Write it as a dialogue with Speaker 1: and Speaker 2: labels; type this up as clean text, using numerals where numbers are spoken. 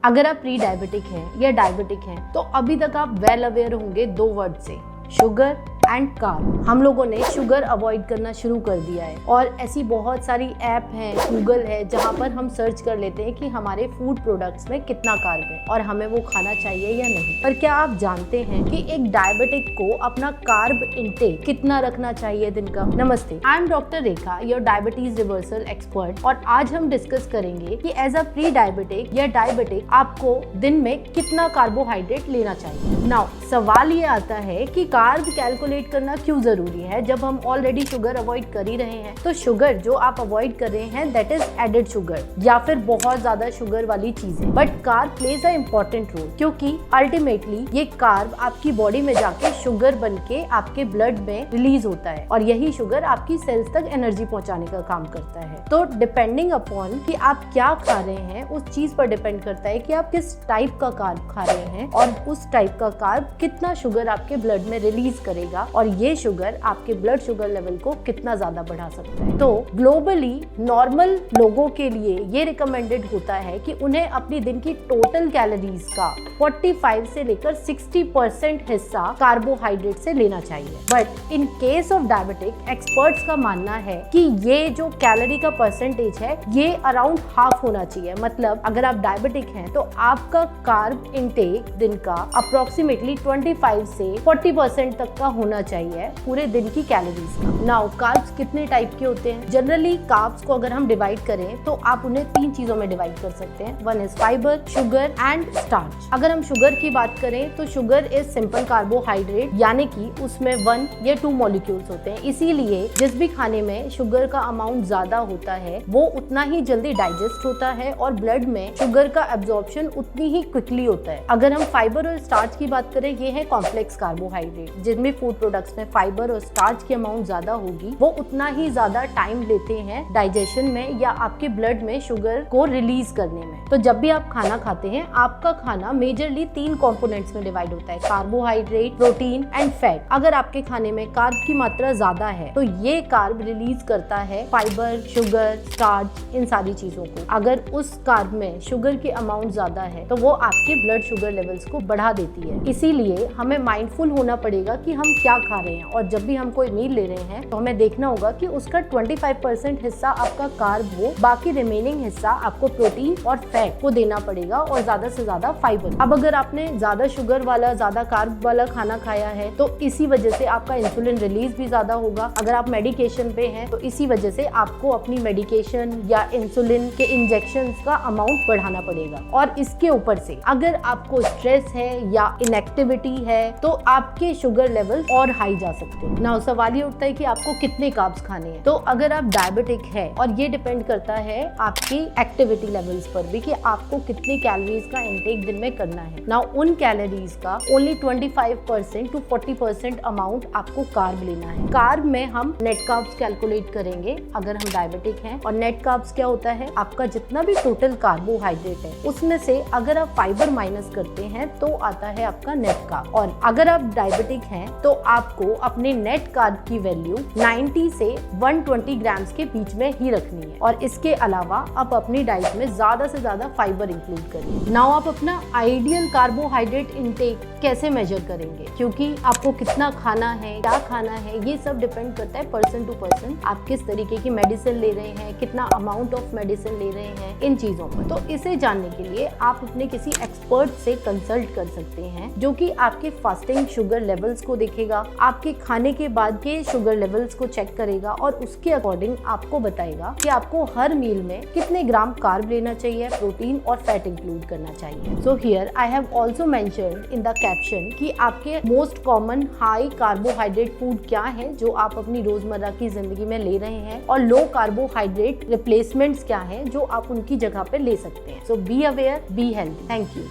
Speaker 1: अगर आप pre diabetic हैं या डायबिटिक हैं तो अभी तक आप वेल अवेयर होंगे दो वर्ड से, शुगर एंड कार्ब। हम लोगों ने शुगर अवॉइड करना शुरू कर दिया है और ऐसी बहुत सारी ऐप हैं, गूगल है, जहां पर हम सर्च कर लेते हैं कि हमारे फूड प्रोडक्ट्स में कितना कार्ब है और हमें वो खाना चाहिए या नहीं। पर क्या आप जानते हैं कि एक डायबिटिक को अपना कार्ब इंटेक कितना रखना चाहिए दिन का? नमस्ते, I am doctor Rekha, your diabetes reversal expert, और आज हम डिस्कस करेंगे कि एज अ प्री डायबिटिक या डायबिटिक आपको दिन में कितना कार्बोहाइड्रेट लेना चाहिए। नाउ सवाल ये आता है कि कार्ब कैलकुलेट करना क्यों जरूरी है जब हम ऑलरेडी शुगर अवॉइड कर ही रहे हैं। तो शुगर जो आप अवॉइड कर रहे हैं दैट इज एडेड शुगर या फिर बहुत ज्यादा शुगर वाली चीजें, but carb plays a important role, क्योंकि अल्टीमेटली ये कार्ब आपकी बॉडी में जाके शुगर बन के आपके ब्लड में रिलीज होता है और यही शुगर आपकी सेल्स तक एनर्जी पहुंचाने का काम करता है। तो डिपेंडिंग अपॉन कि आप क्या खा रहे हैं उस चीज पर डिपेंड करता है कि आप किस टाइप का कार्ब खा रहे हैं और उस टाइप का कार्ब कितना शुगर आपके ब्लड में रिलीज करेगा और ये शुगर आपके ब्लड शुगर लेवल को कितना ज्यादा बढ़ा सकता है। तो ग्लोबली नॉर्मल लोगों के लिए ये रिकमेंडेड होता है कि उन्हें अपनी दिन की टोटल कैलोरीज का 45 से लेकर 60% हिस्सा कार्बोहाइड्रेट से लेना चाहिए। But in case of diabetic experts का मानना है कि ये जो कैलोरी का परसेंटेज है ये अराउंड हाफ होना चाहिए। मतलब अगर आप डायबिटिक हैं तो आपका कार्ब इंटेक दिन का अप्रोक्सीमेटली 25 से 40% तक का होना चाहिए पूरे दिन की कैलोरीज का। नाउ कार्ब्स कितने टाइप के होते हैं? जनरली कार्ब्स को अगर हम डिवाइड करें तो आप उन्हें तीन चीजों में डिवाइड कर सकते हैं। One is fibre, sugar and starch. अगर हम शुगर की बात करें तो शुगर इज सिंपल कार्बोहाइड्रेट, यानी कि उसमें 1 या 2 मॉलिक्यूल्स होते हैं। इसीलिए जिस भी खाने में शुगर का अमाउंट ज्यादा होता है वो उतना ही जल्दी डाइजेस्ट होता है और ब्लड में शुगर का एब्जॉर्प्शन उतनी ही क्विकली होता है। अगर हम फाइबर और स्टार्च की बात करें, ये है कॉम्प्लेक्स कार्बोहाइड्रेट। जिनमें फूड प्रोडक्ट्स में फाइबर और स्टार्च की अमाउंट ज्यादा होगी वो उतना ही ज्यादा टाइम लेते हैं डाइजेशन में या आपके ब्लड में शुगर को रिलीज करने में। तो जब भी आप खाना खाते हैं आपका खाना मेजरली 3 कंपोनेंट्स में डिवाइड होता है, कार्बोहाइड्रेट, प्रोटीन एंड फैट। अगर आपके खाने में कार्ब की मात्रा ज्यादा है तो ये कार्ब रिलीज करता है फाइबर, शुगर, स्टार्च, इन सारी चीजों को। अगर उस कार्ब में शुगर की अमाउंट ज्यादा है तो वो आपके ब्लड शुगर लेवल्स को बढ़ा देती है। इसीलिए हमें माइंडफुल होना पड़ेगा कि हम क्या खा रहे हैं और जब भी हम कोई मील ले रहे हैं तो हमें देखना होगा कि उसका 25% हिस्सा आपका कार्ब हो, बाकी रिमेनिंग हिस्सा आपको प्रोटीन और फैट को देना पड़ेगा और ज्यादा से ज्यादा फाइबर। अब अगर आपने ज्यादा शुगर वाला, ज्यादा कार्ब वाला खाना खाया है तो इसी वजह से आपका इंसुलिन रिलीज भी ज्यादा होगा। अगर आप मेडिकेशन पे हैं तो इसी वजह से आपको अपनी मेडिकेशन या इंसुलिन के इंजेक्शन का अमाउंट बढ़ाना पड़ेगा। और इसके ऊपर से अगर आपको स्ट्रेस है या इनएक्टिविटी है तो आपके शुगर लेवल और हाई जा सकते हैं। नाउ सवाल ये उठता है कि आपको कितने कार्ब्स खाने हैं। तो अगर आप डायबिटिक है और ये डिपेंड करता है आपकी एक्टिविटी लेवल्स पर भी कि आपको कितनी कैलोरीज का इंटेक दिन में करना है। नाउ उन कैलोरीज का ओनली 25% टू 40% अमाउंट आपको कार्ब लेना है। कार्ब में हम नेट कार्ब्स कैलकुलेट करेंगे अगर हम डायबिटिक हैं। और नेट कार्ब्स क्या होता है? आपका जितना भी टोटल कार्बोहाइड्रेट है उसमें से अगर आप फाइबर माइनस करते हैं तो आता है आपका नेट कार्ब। और अगर आप डायबिटिक हैं तो आपको अपने नेट कार्ब की वैल्यू 90 से 120 ग्राम्स के बीच में ही रखनी है। और इसके अलावा आप अपनी डाइट में ज्यादा से ज्यादा फाइबर इंक्लूड करिए। नाउ आप अपना आइडियल कार्बोहाइड्रेट इंटेक कैसे मेजर करेंगे? क्योंकि आपको कितना खाना है, क्या खाना है, ये सब डिपेंड करता है पर्सन टू पर्सन। आप किस तरीके की मेडिसिन ले रहे हैं, कितना अमाउंट ऑफ मेडिसिन ले रहे हैं, इन चीजों पर। तो इसे जानने के लिए आप अपने किसी एक्सपर्ट से कंसल्ट कर सकते हैं जो कि आपके फास्टिंग शुगर लेवल्स को देखेगा, आपके खाने के बाद के शुगर लेवल्स को चेक करेगा और उसके अकॉर्डिंग आपको बताएगा कि आपको हर मील में कितने ग्राम कार्ब लेना चाहिए, प्रोटीन और फैट इंक्लूड करना चाहिए। So here I have also mentioned in the caption कि आपके most common high carbohydrate food क्या है जो आप अपनी रोजमर्रा की जिंदगी में ले रहे हैं और लो कार्बोहाइड्रेट रिप्लेसमेंट्स क्या है जो आप उनकी जगह पे ले सकते हैं। So be aware, be healthy. Thank you.